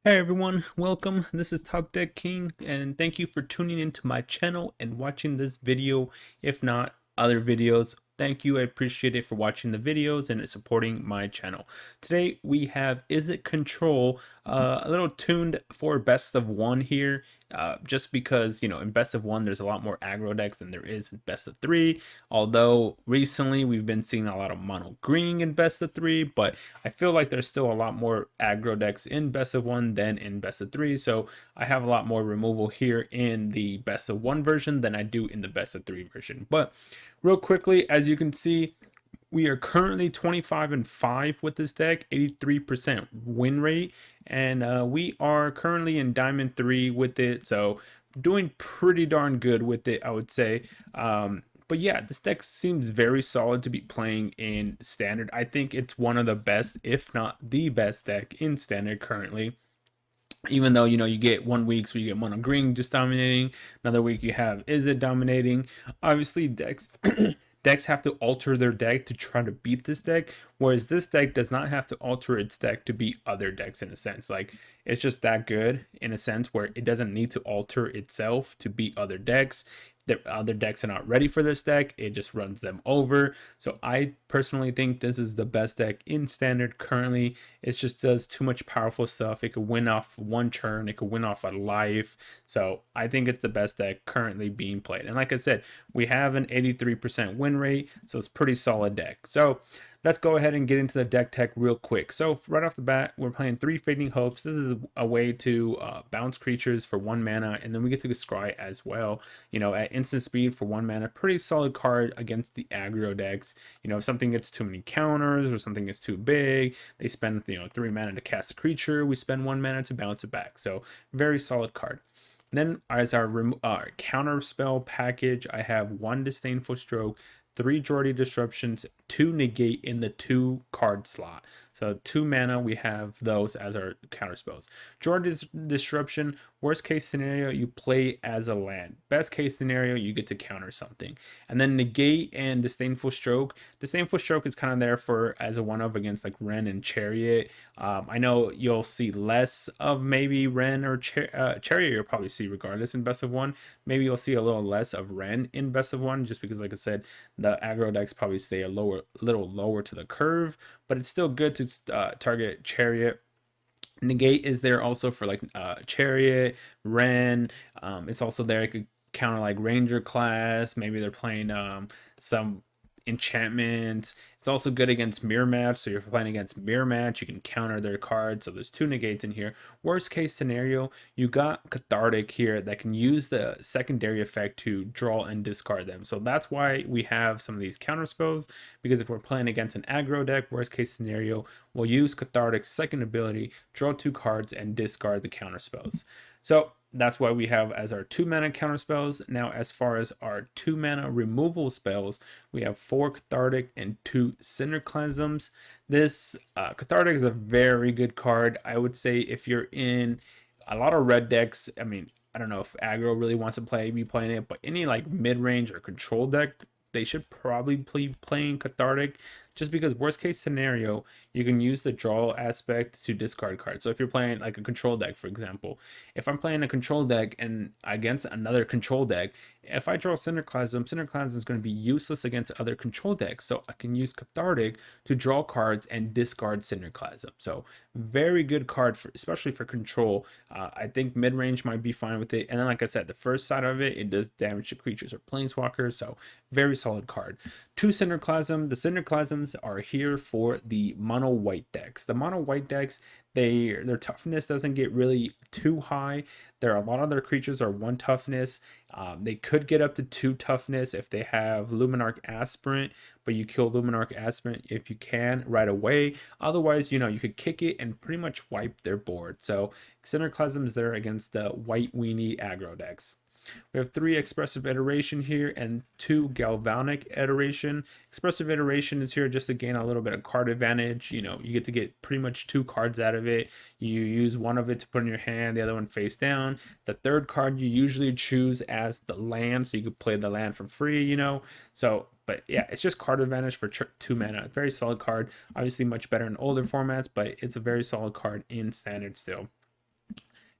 Hey everyone, welcome. This is Top Deck King, and thank you for tuning into my channel and watching this video. If not other videos, thank you. I appreciate it for watching the videos and supporting my channel. Today we have Izzet Control, a little tuned for best of one here. Just because, in best of one, there's a lot more aggro decks than there is in best of three. Although recently we've been seeing a lot of mono green in best of three, but I feel like there's still a lot more aggro decks in best of one than in best of three. So I have a lot more removal here in the best of one version than I do in the best of three version. But real quickly, as you can see, we are currently 25-5 with this deck, 83% win rate, and we are currently in Diamond 3 with it, so doing pretty darn good with it, I would say. But yeah, this deck seems very solid to be playing in Standard. I think it's one of the best, if not the best deck in Standard currently. Even though, you get 1 week where you get mono green just dominating, another week you have Izzet dominating. Obviously, decks decks have to alter their deck to try to beat this deck, whereas this deck does not have to alter its deck to beat other decks in a sense. Like, it's just that good in a sense where it doesn't need to alter itself to beat other decks. The other decks are not ready for this deck, it just runs them over. So I personally think this is the best deck in Standard currently. It just does too much powerful stuff. It could win off one turn, it could win off a life. So I think it's the best deck currently being played. And like I said, we have an 83% win rate, so it's pretty solid deck. So let's go ahead and get into the deck tech real quick. So right off the bat, we're playing 3 Fading Hopes. This is a way to bounce creatures for 1 mana, and then we get to scry as well. At instant speed for 1 mana, pretty solid card against the aggro decks. If something gets too many counters or something is too big, they spend 3 mana to cast a creature. We spend 1 mana to bounce it back. So very solid card. Then as our counter spell package, I have 1 Disdainful Stroke, 3 Jordy Disruptions, 2 Negate in the 2 card slot. So 2 mana, we have those as our counter spells. Jordy Disruption, worst case scenario, you play as a land. Best case scenario, you get to counter something. And then Negate and Disdainful Stroke. Disdainful Stroke is kind of there for as a one-of against like Ren and Chariot. I know you'll see less of maybe Ren or Chariot, you'll probably see regardless in best of one. Maybe you'll see a little less of Ren in best of one, just because, like I said, the aggro decks probably stay a little lower to the curve, but it's still good to target Chariot. Negate is there also for like Chariot, Ren. It's also there. It could counter like Ranger class. Maybe they're playing some enchantments. It's also good against mirror match. So if you're playing against mirror match, you can counter their cards. So there's 2 negates in here. Worst case scenario, you got Cathartic here that can use the secondary effect to draw and discard them. So that's why we have some of these counter spells, because if we're playing against an aggro deck, worst case scenario, we'll use Cathartic's second ability, draw 2 cards, and discard the counter spells. So that's why we have as our 2 mana counter spells. Now, as far as our 2 mana removal spells, we have 4 Cathartic and 2 Cinder Clasms. This Cathartic is a very good card. I would say if you're in a lot of red decks, I don't know if aggro really wants to be playing it, but any like mid-range or control deck, they should probably be playing Cathartic, just because worst case scenario, you can use the draw aspect to discard cards. So if you're playing like a control deck, for example, if I'm playing a control deck and against another control deck, if I draw Cinderclasm is going to be useless against other control decks. So I can use Cathartic to draw cards and discard Cinderclasm. So very good card, especially for control. I think mid-range might be fine with it. And then, like I said, the first side of it, it does damage to creatures or planeswalkers. So very solid card. 2 Cinderclasm. The Cinderclasms are here for the mono white decks. The mono white decks, their toughness doesn't get really too high. A lot of their creatures are 1 toughness. They could get up to 2 toughness if they have Luminarch Aspirant, but you kill Luminarch Aspirant if you can right away. Otherwise, you could kick it and pretty much wipe their board. So Cinderclasm is there against the white weenie aggro decks. We have 3 Expressive Iteration here and 2 Galvanic Iteration. Expressive Iteration is here just to gain a little bit of card advantage. You get to get pretty much 2 cards out of it. You use one of it to put in your hand, the other one face down. The third card you usually choose as the land, so you could play the land for free, So, but yeah, it's just card advantage for 2 mana. Very solid card. Obviously much better in older formats, but it's a very solid card in Standard still.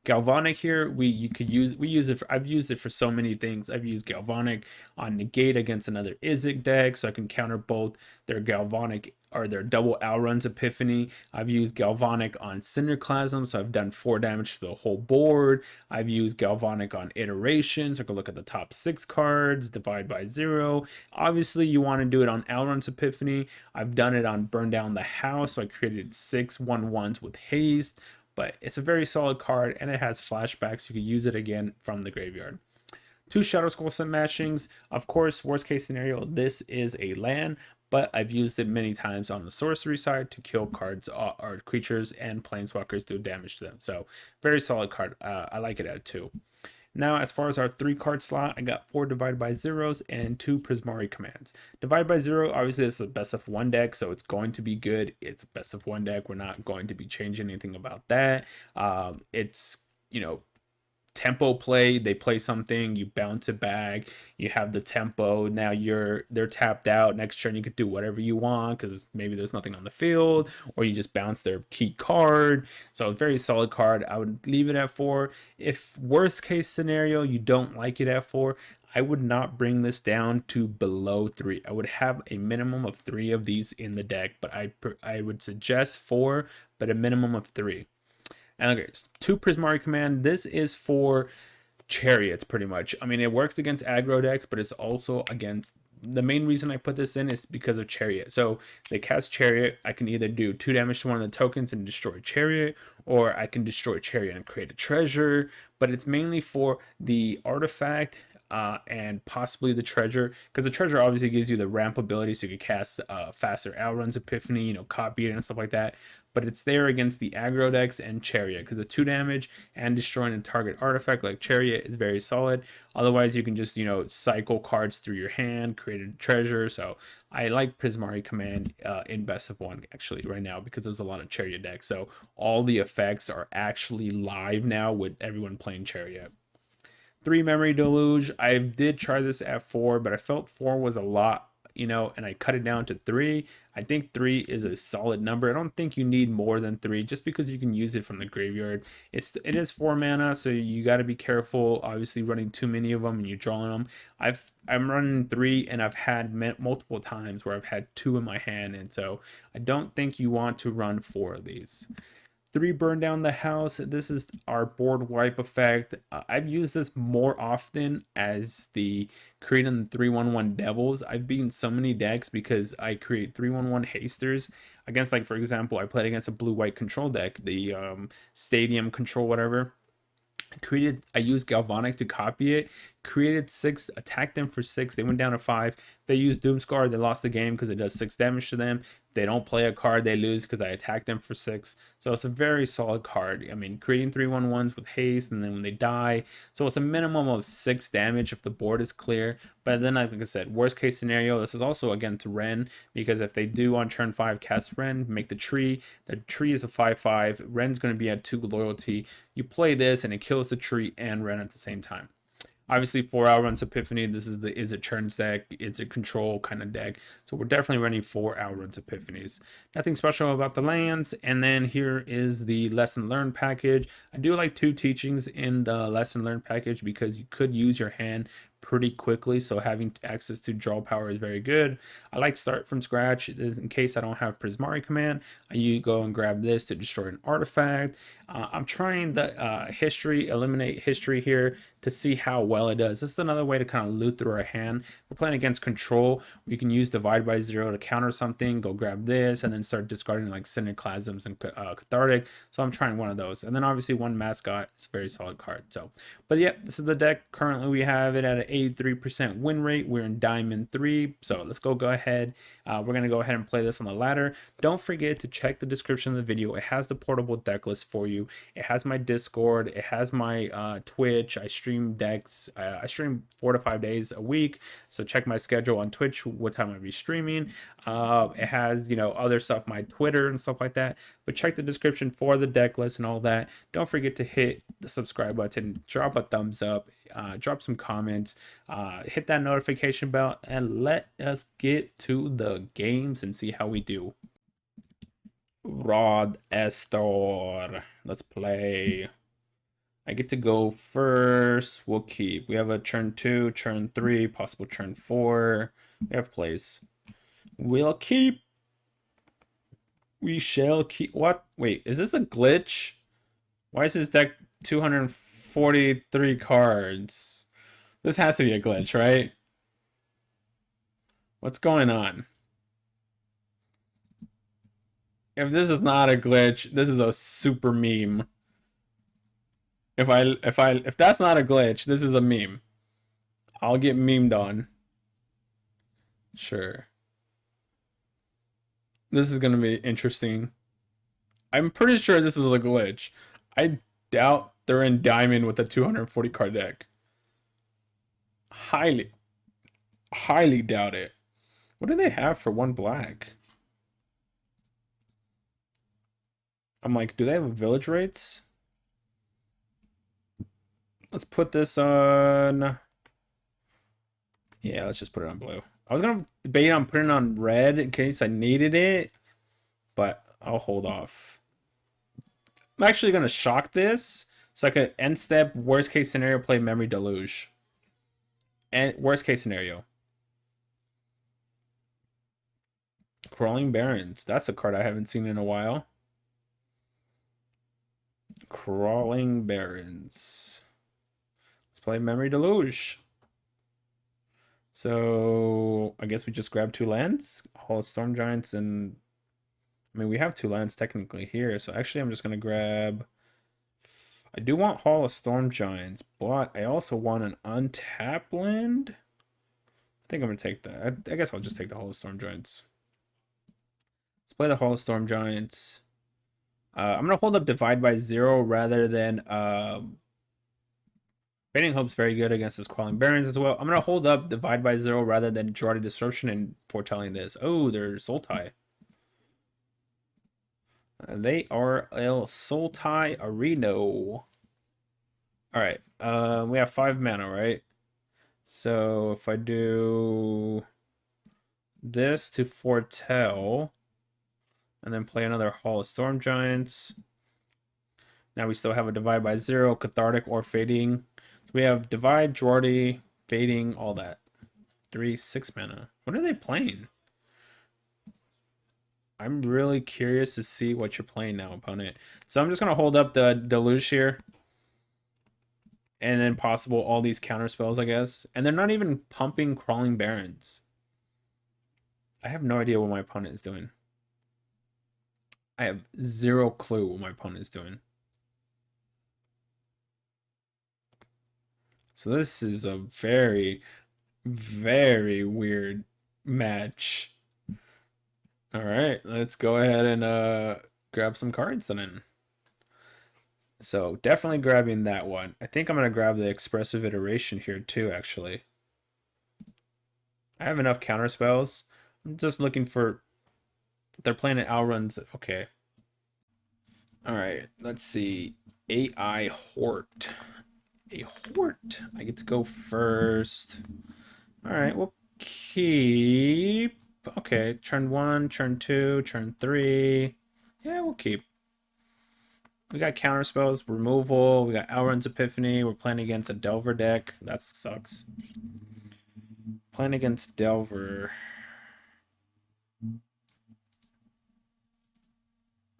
Galvanic here, we use it for, I've used it for so many things. I've used Galvanic on negate against another Izzet deck, so I can counter both their Galvanic or their double Alrun's Epiphany. I've used Galvanic on Cinderclasm, so I've done 4 damage to the whole board. I've used Galvanic on Iteration, so I can look at the top 6 cards, divide by 0. Obviously, you want to do it on Alrun's Epiphany. I've done it on Burn Down the House, so I created 6 1/1s with haste. But it's a very solid card, and it has flashbacks. You can use it again from the graveyard. 2 Shadow Skull Smashings. Of course, worst case scenario, this is a land, but I've used it many times on the sorcery side to kill cards or creatures and planeswalkers, do damage to them. So very solid card. I like it at 2. Now, as far as our 3 card slot, I got 4 Divide by Zeros and 2 Prismari commands. Divide by Zero, obviously, it's a best of 1 deck, so it's going to be good. It's a best of 1 deck. We're not going to be changing anything about that. It's, tempo play. They play something, you bounce it back, you have the tempo. Now they're tapped out. Next turn you could do whatever you want because maybe there's nothing on the field, or you just bounce their key card. So a very solid card. I would leave it at 4. If worst case scenario you don't like it at 4, I would not bring this down to below 3. I would have a minimum of 3 of these in the deck, but I would suggest 4, but a minimum of 3. And okay, 2 Prismari command. This is for chariots, pretty much. I mean, it works against aggro decks, but it's also against. The main reason I put this in is because of chariot. So they cast chariot. I can either do 2 damage to one of the tokens and destroy chariot, or I can destroy chariot and create a treasure. But it's mainly for the artifact. And possibly the treasure, because the treasure obviously gives you the ramp ability, so you can cast faster Alrun's Epiphany, copy it and stuff like that. But it's there against the aggro decks and chariot, because the 2 damage and destroying a target artifact like chariot is very solid. Otherwise, you can just cycle cards through your hand, create a treasure. So I like Prismari command in best of 1 actually right now, because there's a lot of chariot decks. So all the effects are actually live now with everyone playing chariot. 3 Memory Deluge. I did try this at 4, but I felt 4 was a lot, and I cut it down to 3. I think 3 is a solid number. I don't think you need more than 3, just because you can use it from the graveyard. It is 4 mana, so you got to be careful. Obviously, running too many of them and you're drawing them. I'm running 3, and I've had multiple times where I've had 2 in my hand, and so I don't think you want to run 4 of these. 3 Burn Down the House. This is our board wipe effect. I've used this more often as the creating the 3/1/1 Devils. I've beaten so many decks because I create 3/1/1 hasters against, like, for example, I played against a blue-white control deck, the Stadium Control, whatever. I used Galvanic to copy it, created 6, attacked them for 6. They went down to 5. They used Doomscar, they lost the game because it does 6 damage to them. They don't play a card, they lose because I attacked them for 6. So it's a very solid card. I mean, creating 3/1/1s with haste, and then when they die, so it's a minimum of 6 damage if the board is clear. But then, like I said, worst case scenario, this is also against Ren, because if they do on turn 5 cast Ren, make the tree is a 5/5. Ren's going to be at 2 loyalty. You play this and it kills the tree and Ren at the same time. Obviously, 4 Alrun's Epiphany. This is the Izzet Turns deck. It's a control kind of deck. So we're definitely running 4 Alrun's Epiphanies. Nothing special about the lands. And then here is the Lesson Learned package. I do like 2 teachings in the Lesson Learned package because you could use your hand pretty quickly, so having access to draw power is very good. I like start from scratch in case I don't have Prismari command. You go and grab this to destroy an artifact. I'm trying the eliminate history here to see how well it does. This is another way to kind of loot through our hand. We're playing against control. We can use Divide by Zero to counter something, go grab this, and then start discarding like Cinderclasms and Cathartic. So I'm trying one of those. And then obviously 1 Mascot is a very solid card. So, but yeah, this is the deck. Currently we have it at an 83% win rate. We're in Diamond 3. So let's go ahead. We're going to go ahead and play this on the ladder. Don't forget to check the description of the video. It has the portable deck list for you. It has my Discord. It has my Twitch. I stream decks. I stream 4 to 5 days a week. So check my schedule on Twitch, what time I'll be streaming. It has, other stuff, my Twitter and stuff like that. But check the description for the deck list and all that. Don't forget to hit the subscribe button, drop a thumbs up, drop some comments, hit that notification bell, and let us get to the games and see how we do. Rod Estor. Let's play. I get to go first. We'll keep. We have a turn 2, turn 3, possible turn 4. We have plays. We'll keep. We shall keep. What? Wait, is this a glitch? Why is this deck 243 cards? This has to be a glitch, right? What's going on? If this is not a glitch, this is a super meme. If that's not a glitch, this is a meme. I'll get memed on. Sure. This is gonna be interesting. I'm pretty sure this is a glitch. I doubt they're in diamond with a 240 card deck. Highly doubt it. What do they have for 1 black? I'm like, do they have village rates? Let's put this on. Yeah, let's just put it on blue. I was gonna debate on putting it on red in case I needed it, but I'll hold off. I'm actually gonna shock this so I could end step, worst case scenario, play Memory Deluge. And worst case scenario. Crawling Barrens. That's a card I haven't seen in a while. Crawling Barrens. Let's play Memory Deluge. So I guess we just grab 2 lands. Hall of Storm Giants and I mean we have 2 lands technically here. So actually I'm just gonna grab. I do want Hall of Storm Giants, but I also want an untapped land. I think I'm gonna take that. I guess I'll just take the Hall of Storm Giants. Let's play the Hall of Storm Giants. I'm gonna hold up Divide by 0 rather than Fading Hope's very good against his Crawling Barrens as well. I'm gonna hold up Divide by 0 rather than Girardi Disruption and foretelling this. Oh, there's Sultai. They are El Sultai Areno. Alright, we have 5 mana, right? So if I do this to foretell and then play another Hall of Storm Giants. Now we still have a Divide by 0, Cathartic, or Fading. So we have Divide, Girardi, Fading, all that. 3, 6 mana. What are they playing? I'm really curious to see what you're playing now, opponent. So I'm just going to hold up the Deluge here. And then possible all these counter spells, I guess. And they're not even pumping Crawling Barrens. I have no idea what my opponent is doing. I have 0 clue what my opponent is doing. So this is a very, very weird match. All right, let's go ahead and grab some cards then. So definitely grabbing that one. I think I'm going to grab the Expressive Iteration here too, actually. I have enough counter spells. I'm just looking for... They're playing an Outruns. Okay. All right, let's see. AI Hort. A Hort. I get to go first. All right, we'll keep. Okay, turn 1, turn 2, turn 3. Yeah, we'll keep. We got counter spells, removal. We got Elrond's Epiphany. We're playing against a Delver deck. That sucks. Playing against Delver.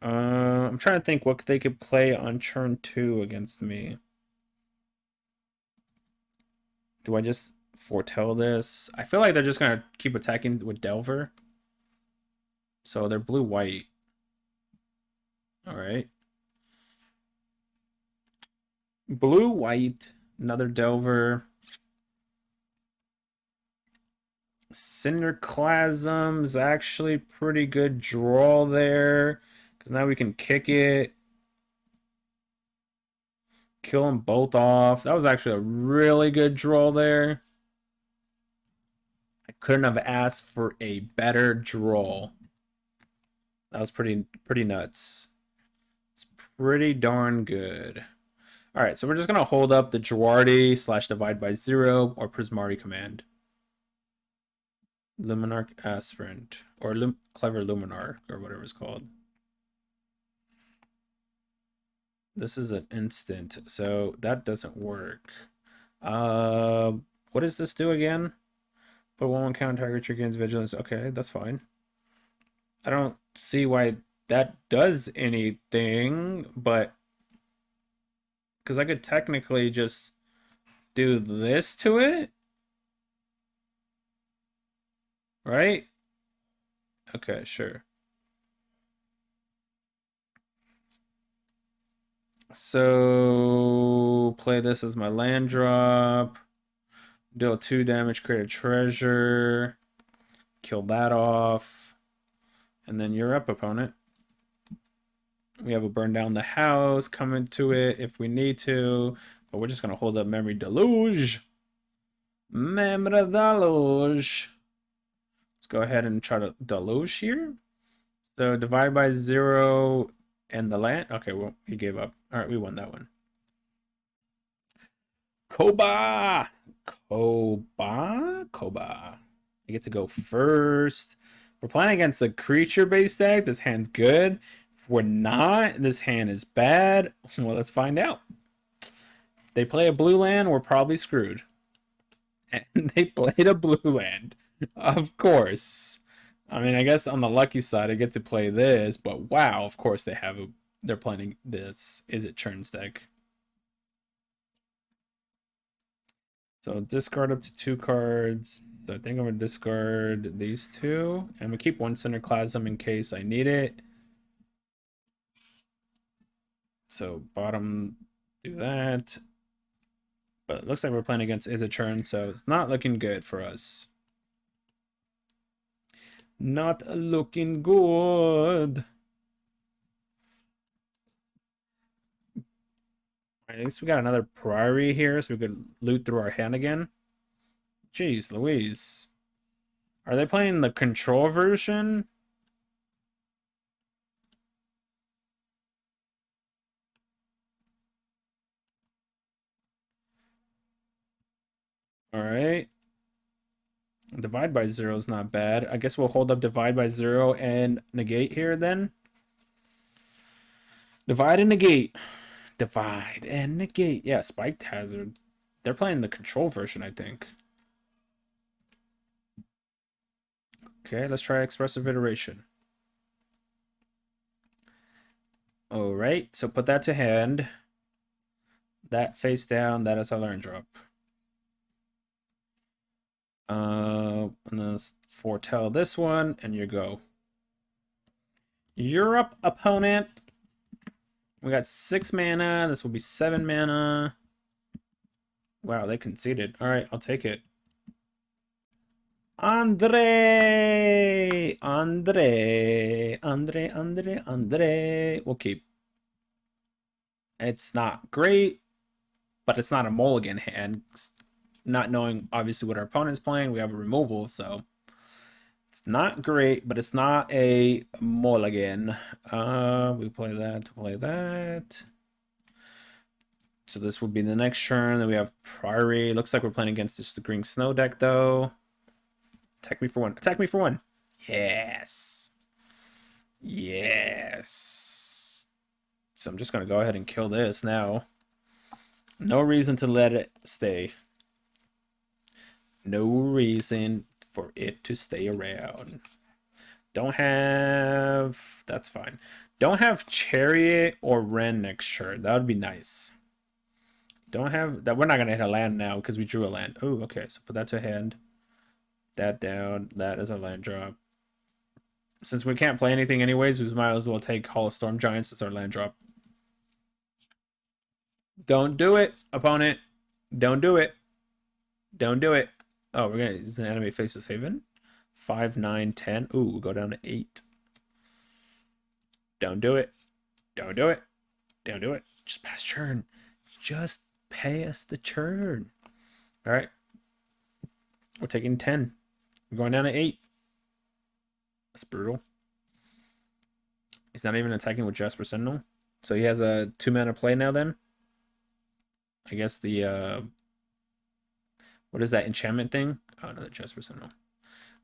I'm trying to think what they could play on turn 2 against me. Do I just foretell this? I feel like they're just going to keep attacking with Delver. So they're blue-white. Alright. Blue-white. Another Delver. Cinderclasm's actually pretty good draw there. Because now we can kick it. Kill them both off. That was actually a really good draw there. I couldn't have asked for a better draw. That was pretty nuts. It's pretty darn good. Alright, so we're just going to hold up the Girardi / Divide by 0 or Prismari command. Luminarch Aspirant. Or Clever Luminarch, or whatever it's called. This is an instant, so that doesn't work. What does this do again? Put 1/1 counter target trigger gains vigilance. Okay, that's fine. I don't see why that does anything, but because I could technically just do this to it, right? Okay, sure. So play this as my land drop. Deal 2 damage, create a treasure. Kill that off. And then you're up, opponent. We have a burn down the house, come into it if we need to. But we're just going to hold up Memory Deluge. Memory Deluge. Let's go ahead and try to deluge here. So divide by 0 and the land. Okay, well, he gave up. All right, we won that one. Koba! Koba. I get to go first. We're playing against a creature-based deck. This hand's good. If we're not, this hand is bad. Well, let's find out. If they play a blue land, we're probably screwed. And they played a blue land. Of course. I mean, I guess on the lucky side, I get to play this, but wow, of course they're playing this Izzet Turns deck. So discard up to 2 cards. So I think I'm gonna discard these 2. And I'm gonna keep 1 Cinderclasm in case I need it. So bottom, do that. But it looks like we're playing against Izzet Turns, so it's not looking good for us. Not looking good. At least we got another Priory here, so we could loot through our hand again. Jeez Louise. Are they playing the control version? Alright. Divide by 0 is not bad. I guess we'll hold up divide by 0 and negate here then. Divide and negate. Divide and negate. Yeah, Spiked Hazard. They're playing the control version, I think. Okay, let's try Expressive Iteration. Alright, so put that to hand. That face down, that is our learn drop. And then let's foretell this one, and you go. You're up, opponent. We got 6 mana. This will be 7 mana. Wow, they conceded. All right, I'll take it. Andre. We'll keep. It's not great, but it's not a mulligan hand. Not knowing, obviously, what our opponent's playing, we have a removal, so it's not great, but it's not a mulligan. We play that. So this would be the next turn. Then we have Priory. Looks like we're playing against just the green snow deck, though. Attack me for 1. Attack me for 1. Yes. Yes. So I'm just going to go ahead and kill this now. No reason to let it stay. No reason for it to stay around. Don't have... That's fine. Don't have Chariot or Wren next turn. That would be nice. Don't have... that. We're not going to hit a land now because we drew a land. Oh, okay. So put that to hand. That down. That is a land drop. Since we can't play anything anyways, we might as well take Hall of Storm Giants as our land drop. Don't do it, opponent. Don't do it. Don't do it. Oh, we're gonna use an enemy faces Haven. 5, 9, 10. Ooh, we'll go down to 8. Don't do it. Don't do it. Don't do it. Just pass turn. Just pay us the turn. All right. We're taking 10. We're going down to 8. That's brutal. He's not even attacking with Jasper Sentinel. So he has a 2 mana play now then. I guess the what is that enchantment thing? Oh, another Jasper Sentinel.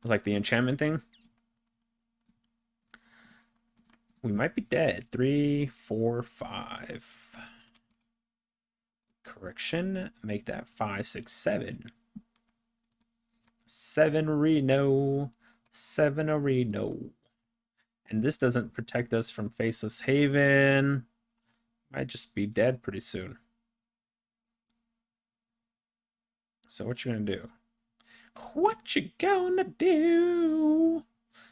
It's like the enchantment thing. We might be dead. 3, 4, 5. Correction. Make that 5, 6, 7. 7 Reno. 7 Reno. And this doesn't protect us from Faceless Haven. Might just be dead pretty soon. So what you gonna do? What you gonna do?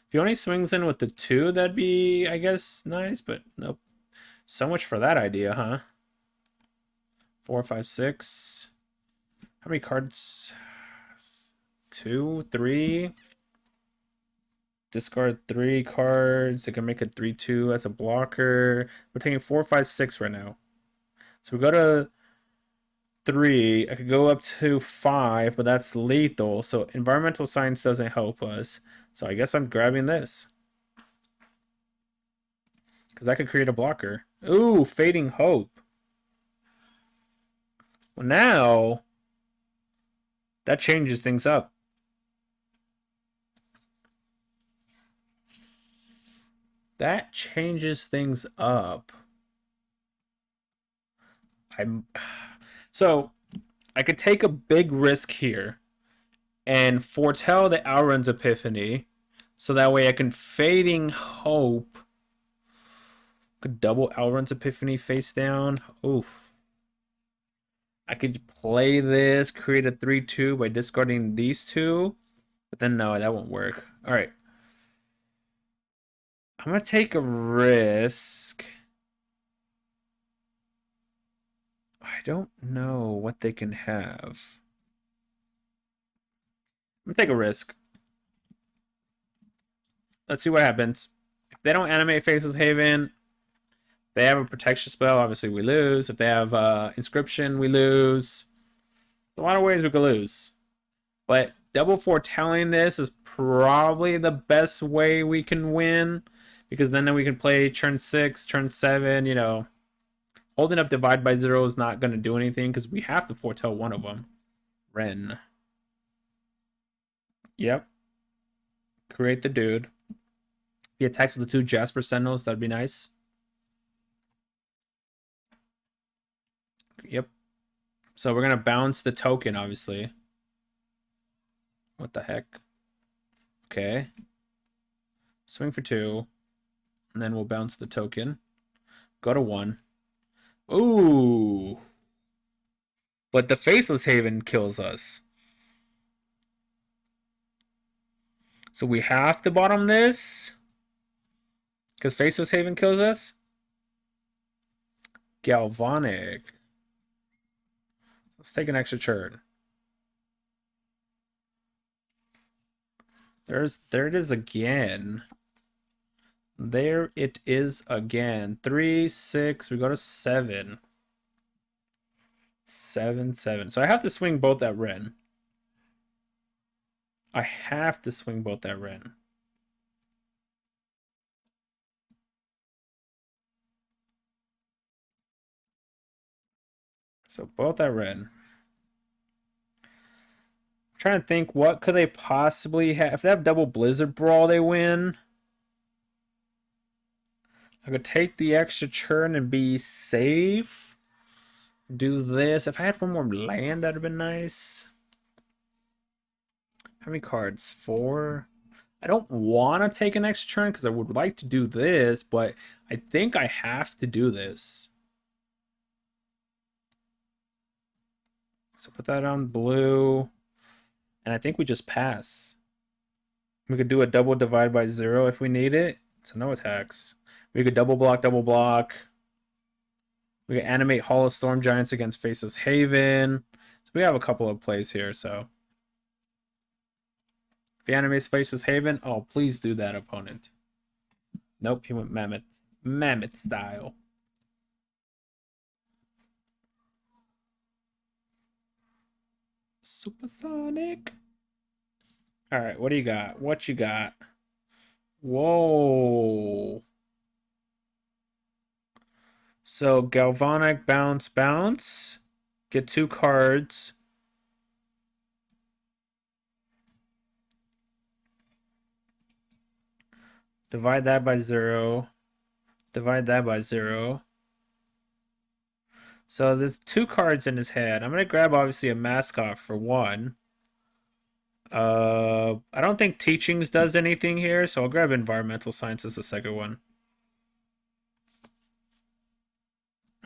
If he only swings in with the 2, that'd be, I guess, nice, but nope. So much for that idea, huh? 4, 5, 6. How many cards? 2, 3. Discard 3 cards. It can make it 3/2 as a blocker. We're taking 4, 5, 6 right now. So we go to 3. I could go up to 5, but that's lethal. So environmental science doesn't help us. So I guess I'm grabbing this. Because that could create a blocker. Ooh, Fading Hope. Well, now that changes things up. That changes things up. So I could take a big risk here and foretell the Auron's Epiphany, so that way I can Fading Hope. Could double Auron's Epiphany face down. Oof. I could play this, create a 3/2 by discarding these 2, but then no, that won't work. All right. I'm gonna take a risk. I don't know what they can have. I'm gonna take a risk. Let's see what happens. If they don't animate Faceless Haven, if they have a protection spell, obviously we lose. If they have inscription, we lose. There's a lot of ways we could lose. But double foretelling this is probably the best way we can win. Because then we can play turn 6, turn 7, you know. Holding up Divide by 0 is not going to do anything because we have to foretell one of them. Ren. Yep. Create the dude. He attacks with the 2 Jasper Sentinels. That'd be nice. Yep. So we're going to bounce the token, obviously. What the heck? Okay. Swing for 2. And then we'll bounce the token. Go to 1. Ooh. But the Faceless Haven kills us. So we have to bottom this. Because Faceless Haven kills us. Galvanic. Let's take an extra turn. There it is again. There it is again. 3, 6. We go to 7. 7, 7. So I have to swing both at Ren. I have to swing both at Ren. So both at Ren. I'm trying to think, what could they possibly have? If they have double Blizzard Brawl, they win. I could take the extra turn and be safe. Do this. If I had one more land, that'd have been nice. How many cards? 4. I don't want to take an extra turn because I would like to do this, but I think I have to do this. So put that on blue. And I think we just pass. We could do a double divide by 0 if we need it. So no attacks. We could double block, double block. We could animate Hall of Storm Giants against Faceless Haven. So we have a couple of plays here, so. If he animates Faceless Haven, oh, please do that, opponent. Nope, he went Mammoth. Mammoth style. Supersonic. All right, what do you got? What you got? Whoa. So Galvanic, bounce, bounce. Get 2 cards. Divide that by 0. Divide that by 0. So there's 2 cards in his hand. I'm gonna grab obviously a mascot for 1. I don't think teachings does anything here, so I'll grab environmental science as the second one.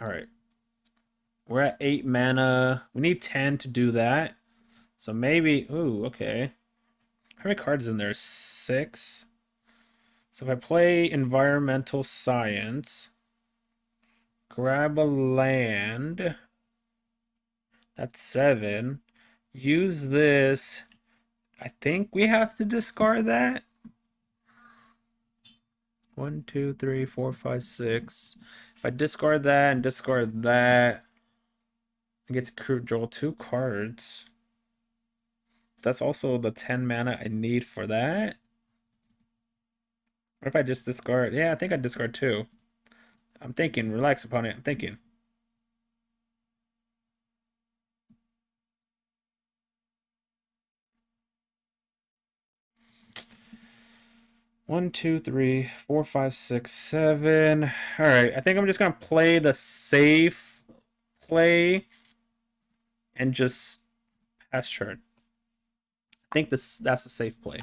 All right. We're at 8 mana. We need 10 to do that. So maybe, ooh, okay. How many cards in there? 6. So if I play environmental science, grab a land, that's 7. Use this. I think we have to discard that. 1, 2, 3, 4, 5, 6. If I discard that and discard that, I get to draw 2 cards. That's also the 10 mana I need for that. What if I just discard? Yeah, I think I discard 2. I'm thinking. Relax, opponent. I'm thinking. One, two, three, four, five, six, 7. All right, I think I'm just gonna play the safe play and just pass turn. I think that's a safe play.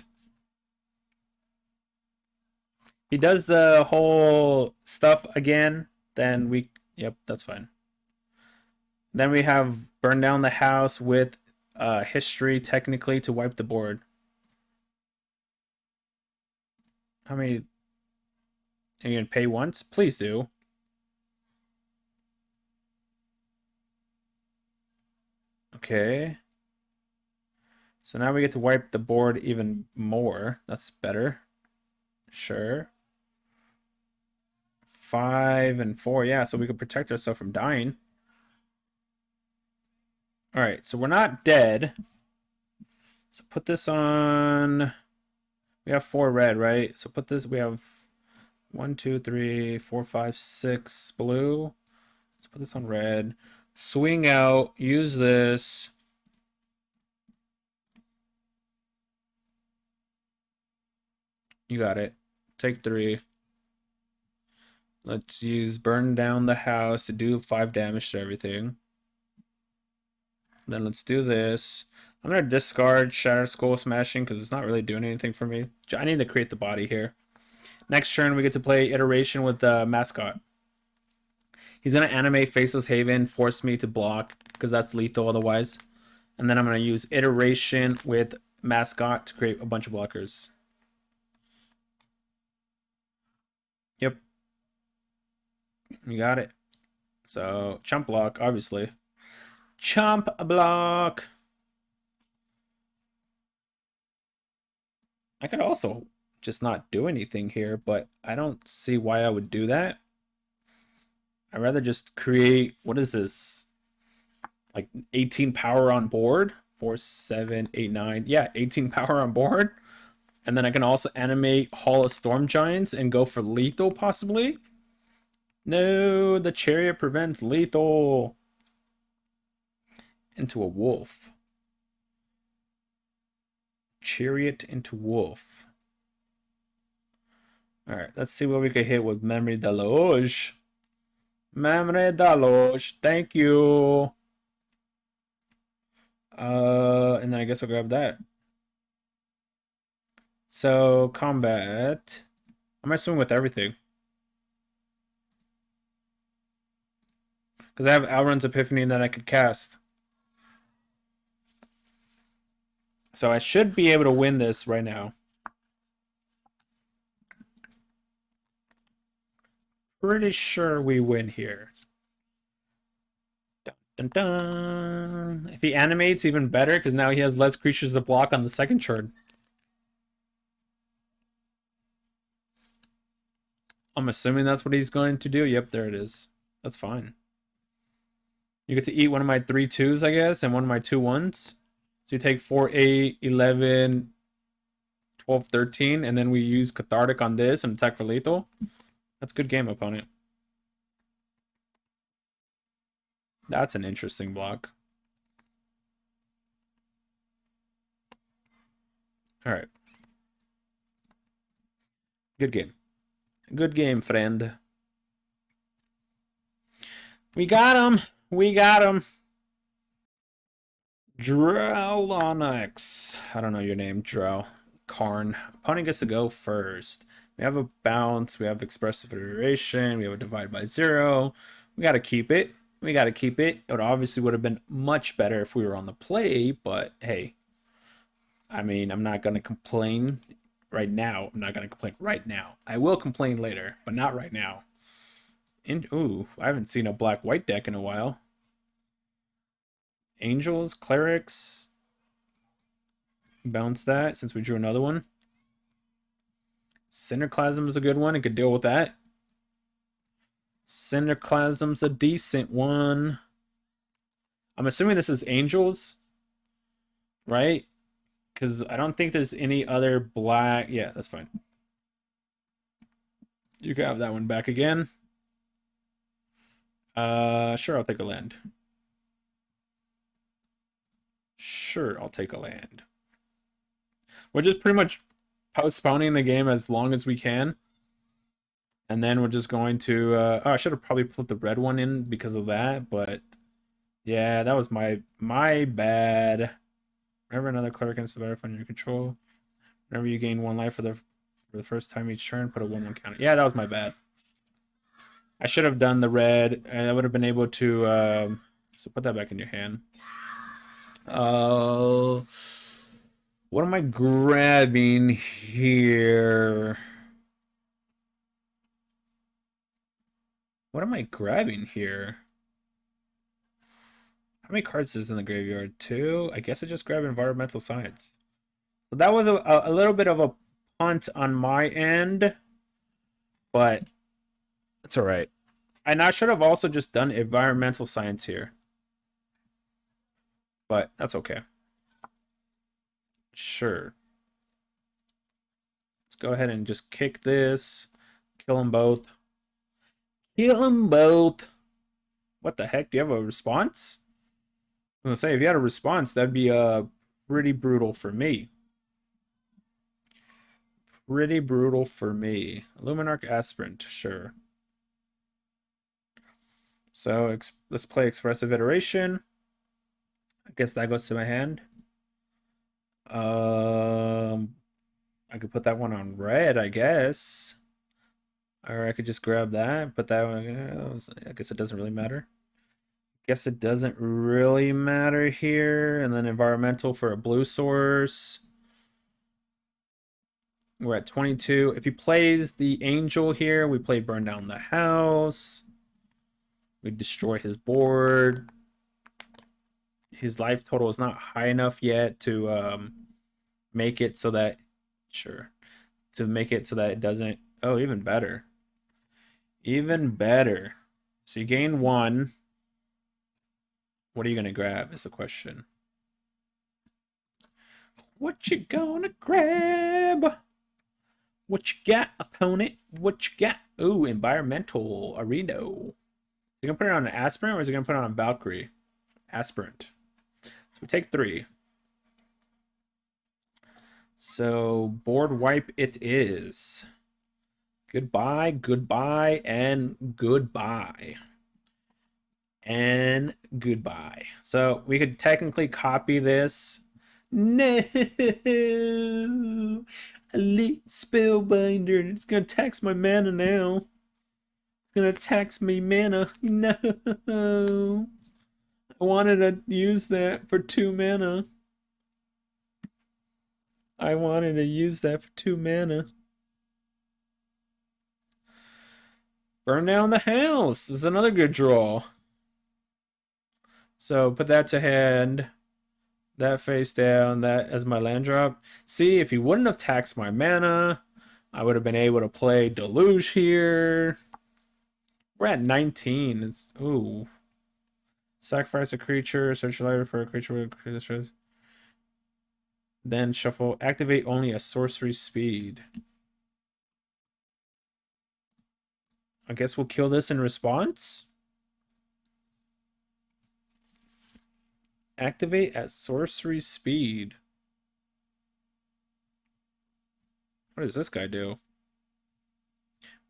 He does the whole stuff again, then yep, that's fine. Then we have burn down the house with history technically to wipe the board. How many? Are you gonna pay once? Please do. Okay. So now we get to wipe the board even more. That's better. Sure. 5 and 4. Yeah, so we can protect ourselves from dying. All right, so we're not dead. So put this on. We have 4 red, right? So put this. We have 1, 2, 3, 4, 5, 6 blue. Let's put this on red. Swing out. Use this. You got it. Take 3. Let's use burn down the house to do 5 damage to everything. Then let's do this. I'm going to discard Shatter Skull Smashing because it's not really doing anything for me. I need to create the body here. Next turn, we get to play Iteration with the Mascot. He's going to animate Faceless Haven, force me to block because that's lethal otherwise. And then I'm going to use Iteration with Mascot to create a bunch of blockers. Yep. You got it. So, Chump Block, obviously. Chump Block! I could also just not do anything here, but I don't see why I would do that. I'd rather just create, what is this? Like 18 power on board? 4, 7, 8, 9. Yeah, 18 power on board. And then I can also animate Hall of Storm Giants and go for lethal, possibly. No, the Chariot prevents lethal. Into a wolf. Chariot into wolf. Alright, let's see what we can hit with Memory Deluge. Memory Deluge, thank you. And then I guess I'll grab that. So, combat. I'm assuming with everything. Because I have Alrund's Epiphany that I could cast. So I should be able to win this right now. Pretty sure we win here. Dun, dun, dun. If he animates, even better, because now he has less creatures to block on the second turn. I'm assuming that's what he's going to do. Yep, there it is. That's fine. You get to eat one of my 3 2s, I guess, and one of my 2 1s. So you take 4, 8, 11, 12, 13, and then we use Cathartic on this and attack for lethal. That's a good game, opponent. That's an interesting block. All right. Good game. Good game, friend. We got him. We got him. Drellonix. I don't know your name, Drell. Karn. Opponent gets to go first. We have a bounce. We have expressive iteration. We have a divide by zero. We got to keep it. We got to keep it. It obviously would have been much better if we were on the play, but hey, I mean, I'm not going to complain right now. I'm not going to complain right now. I will complain later, but not right now. Ooh, I haven't seen a black-white deck in a while. Angels, Clerics. Bounce that since we drew another one. Cinderclasm is a good one. I could deal with that. Cinderclasm's a decent one. I'm assuming this is Angels, right? Because I don't think there's any other black. Yeah, that's fine. You can have that one back again. Sure, I'll take a land. Sure, I'll take a land. We're just pretty much postponing the game as long as we can. And then we're just going to... oh, I should have probably put the red one in because of that, but... Yeah, that was my bad. Whenever another cleric enters the battlefield under your control, whenever you gain 1 life for the first time each turn, put a 1/1 counter. Yeah, that was my bad. I should have done the red, and I would have been able to... so put that back in your hand. What am I grabbing here? What am I grabbing here? How many cards is in the graveyard? 2? I guess I just grabbed environmental science. So that was a little bit of a punt on my end, but it's all right. And I should have also just done environmental science here, but that's okay. Sure. Let's go ahead and just kick this. Kill them both. Kill them both. What the heck? Do you have a response? I was gonna say, if you had a response, that'd be pretty brutal for me. Pretty brutal for me. Luminarch Aspirant, sure. So let's play Expressive Iteration. I guess that goes to my hand. I could put that one on red, I guess. Or I could just grab that, put that one. I guess it doesn't really matter. Guess it doesn't really matter here. And then environmental for a blue source. We're at 22. If he plays the angel here, we play burn down the house. We destroy his board. His life total is not high enough yet to make it so that, sure, to make it so that it doesn't. Oh, even better. Even better. So you gain 1. What are you gonna grab is the question. What you gonna grab? What you got, opponent? What you got? Ooh, environmental arena. Is he gonna put it on an aspirant or is he gonna put it on a Valkyrie? Aspirant. So we take 3. So board wipe it is. Goodbye, goodbye, and goodbye. And goodbye. So we could technically copy this. No! Elite Spellbinder. It's gonna tax my mana now. It's gonna tax me mana. No! I wanted to use that for 2 mana. I wanted to use that for 2 mana. Burn down the house. This is another good draw. So put that to hand. That face down. That as my land drop. See, if he wouldn't have taxed my mana, I would have been able to play Deluge here. We're at 19. It's ooh. Sacrifice a creature. Search your library for a creature with destroys. Then shuffle. Activate only a sorcery speed. I guess we'll kill this in response. Activate at sorcery speed. What does this guy do?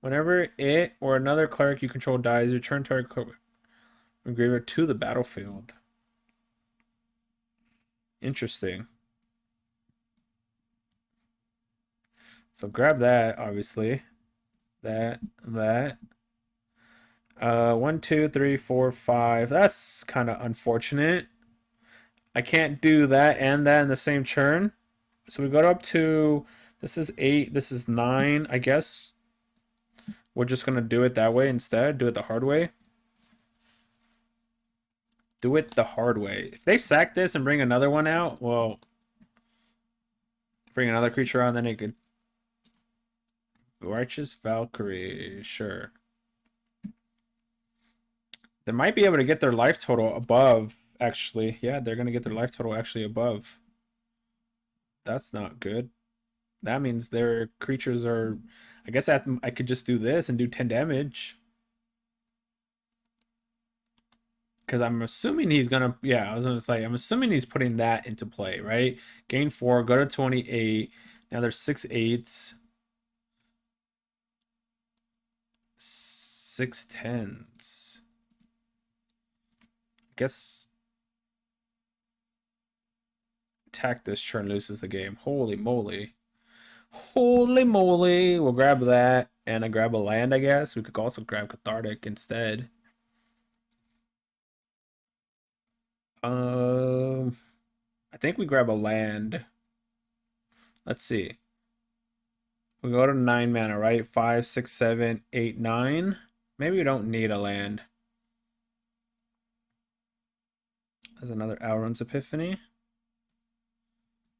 Whenever it or another cleric you control dies, return target cleric. Engraver to the battlefield. Interesting. So grab that, obviously. That. 1, 2, 3, 4, 5. That's kind of unfortunate. I can't do that and that in the same turn. So we got up to, this is 8, this is 9. I guess we're just going to do it that way instead. Do it the hard way. Do it the hard way. If they sack this and bring another one out, well, bring another creature out, then it could. Righteous Valkyrie, sure. They might be able to get their life total above, actually. Yeah, they're going to get their life total actually above. That's not good. That means their creatures are... I guess I could just do this and do 10 damage. Because I'm assuming he's going to... Yeah, I was going to say, I'm assuming he's putting that into play, right? Gain 4, go to 28. Now there's 6 8s. 6 10s. I guess... Attack this turn, loses the game. Holy moly. Holy moly. We'll grab that. And I grab a land, I guess. We could also grab Cathartic instead. I think we grab a land. Let's see. We go to 9 mana, right? 5, 6, 7, 8, 9. Maybe we don't need a land. There's another Alrund's Epiphany.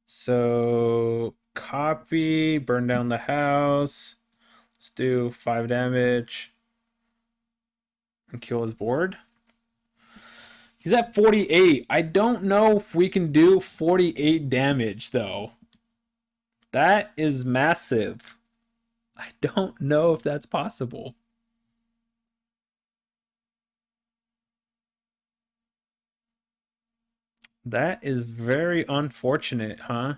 So, copy, burn down the house. Let's do 5 damage. And kill his board. He's at 48. I don't know if we can do 48 damage, though. That is massive. I don't know if that's possible. That is very unfortunate, huh?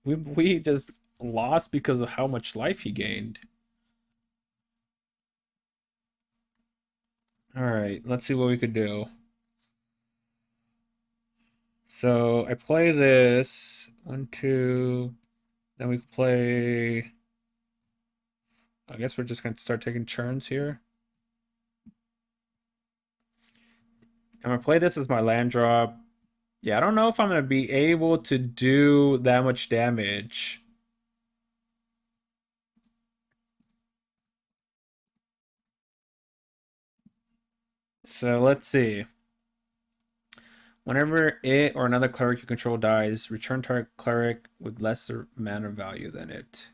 We just lost because of how much life he gained. Alright, let's see what we could do. So I play this 1, 2, then we play. I guess we're just gonna start taking turns here. I'm gonna play this as my land drop. Yeah, I don't know if I'm gonna be able to do that much damage. So let's see. Whenever it or another cleric you control dies, return target cleric with lesser mana value than it.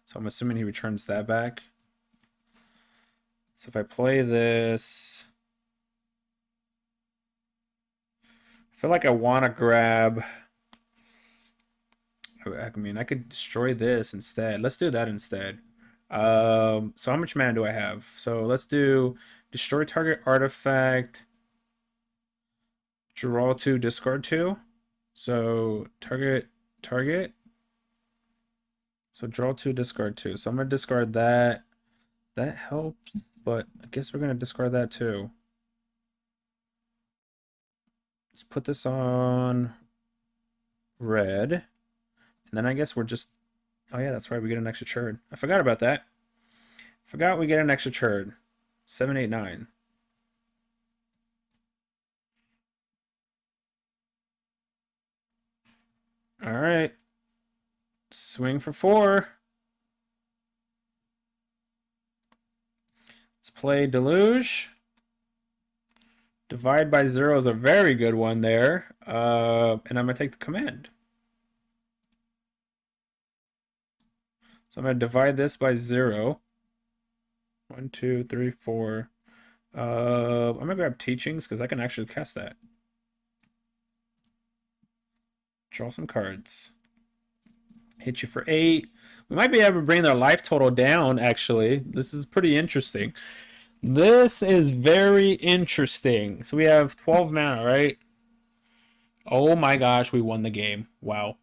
So I'm assuming he returns that back. So if I play this, I feel like I want to grab... I mean, I could destroy this instead. Let's do that instead. So how much mana do I have? So let's do destroy target artifact, draw 2, discard 2. So target. So draw 2, discard 2. So I'm gonna discard that. That helps, but I guess we're gonna discard that too. Let's put this on red. And then I guess we're just... Oh yeah, that's right, we get an extra turn. I forgot about that. Forgot we get an extra turn. 7, 8, 9. Alright. Swing for 4. Let's play Deluge. Divide by 0 is a very good one there. And I'm going to take the command. So I'm going to divide this by 0. 1, 2, 3, 4. I'm going to grab Teachings because I can actually cast that. Draw some cards. Hit you for 8. We might be able to bring their life total down, actually. This is pretty interesting. This is very interesting. So we have 12 mana, right? Oh my gosh, we won the game. Wow.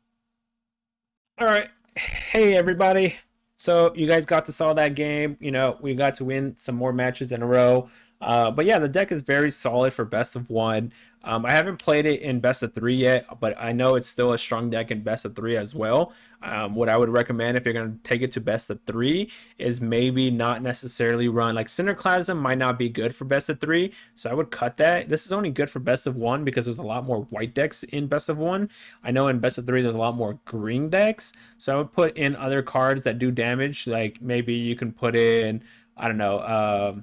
Alright. Hey, everybody. So you guys got to saw that game. You know, we got to win some more matches in a row. But yeah, the deck is very solid for best of one. I haven't played it in best of three yet, but I know it's still a strong deck in best of three as well. What I would recommend if you're going to take it to best of three is maybe not necessarily run like Cinderclasm might not be good for best of three, so I would cut that. This is only good for best of one because there's a lot more white decks in best of one. I know in best of three there's a lot more green decks, so I would put in other cards that do damage. Like maybe you can put in, I don't know,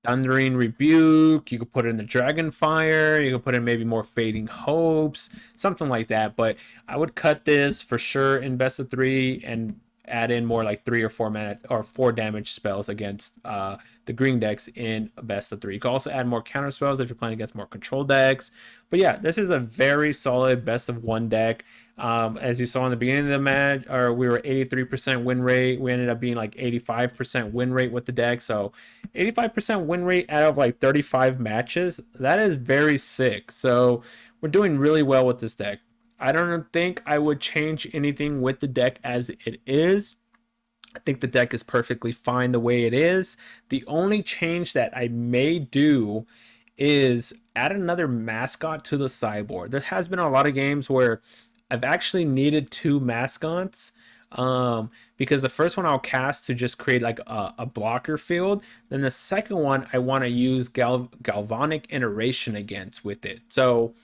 Thundering Rebuke. You could put in the Dragonfire. You could put in maybe more Fading Hopes, something like that. But I would cut this for sure in best of three and add in more like 3 or 4 mana or 4 damage spells against the green decks in best of three. You can also add more counter spells if you're playing against more control decks. But yeah, this is a very solid best of one deck. As you saw in the beginning of the match, or we were 83% win rate. We ended up being like 85% win rate with the deck. So 85% win rate out of like 35 matches. That is very sick. So we're doing really well with this deck. I don't think I would change anything with the deck as it is. I think the deck is perfectly fine the way it is. The only change that I may do is add another mascot to the sideboard. There has been a lot of games where I've actually needed 2 mascots, because the first one I'll cast to just create like a blocker field. Then the second one I want to use galvanic iteration against with it. So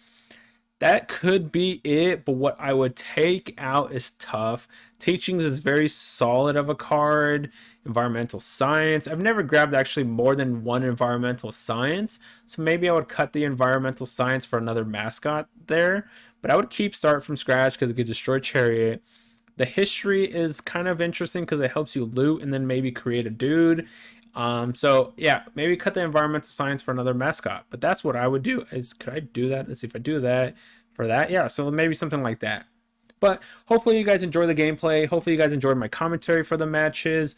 that could be it, but what I would take out is tough. Teachings is very solid of a card. Environmental science. I've never grabbed actually more than one environmental science, so maybe I would cut the environmental science for another mascot there. But I would keep start from scratch because it could destroy Chariot. The history is kind of interesting because it helps you loot and then maybe create a dude. So yeah, maybe cut the environmental science for another mascot. But that's what I would do. Could I do that? Let's see if I do that for that. Yeah, so maybe something like that. But hopefully you guys enjoy the gameplay. Hopefully you guys enjoyed my commentary for the matches.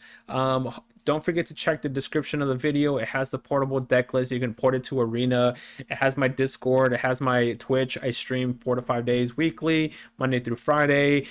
Don't forget to check the description of the video. It has the portable deck list. You can port it to Arena. It has my Discord. It has my Twitch. I stream 4 to 5 days weekly, Monday through Friday.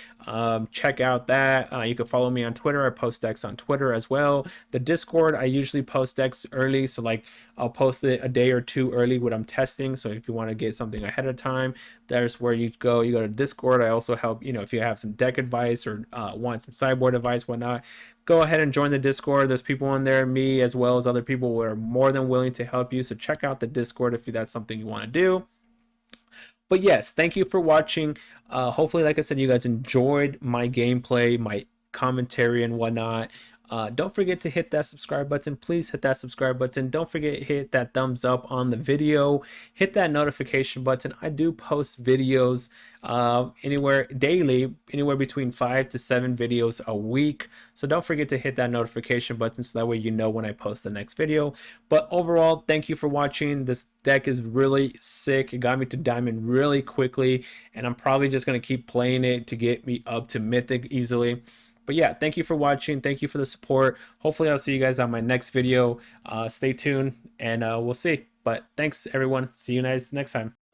Check out that. You can follow me on Twitter. I post decks on Twitter as well. The Discord, I usually post decks early. So like I'll post it a day or two early when I'm testing. So if you want to get something ahead of time, there's where you go. You go to Discord. I also help, if you have some deck advice or want some sideboard advice, whatnot, go ahead and join the Discord. There's people in there, me as well as other people who are more than willing to help you. So check out the Discord if that's something you want to do. But yes, thank you for watching. Hopefully, like I said, you guys enjoyed my gameplay, my commentary and whatnot. Don't forget to hit that subscribe button. Please hit that subscribe button. Don't forget to hit that thumbs up on the video. Hit that notification button. I do post videos anywhere daily, anywhere between 5 to 7 videos a week. So don't forget to hit that notification button so that way you know when I post the next video. But overall, thank you for watching. This deck is really sick. It got me to diamond really quickly, and I'm probably just going to keep playing it to get me up to mythic easily. But yeah, thank you for watching. Thank you for the support. Hopefully I'll see you guys on my next video. Stay tuned and we'll see. But thanks everyone. See you guys next time.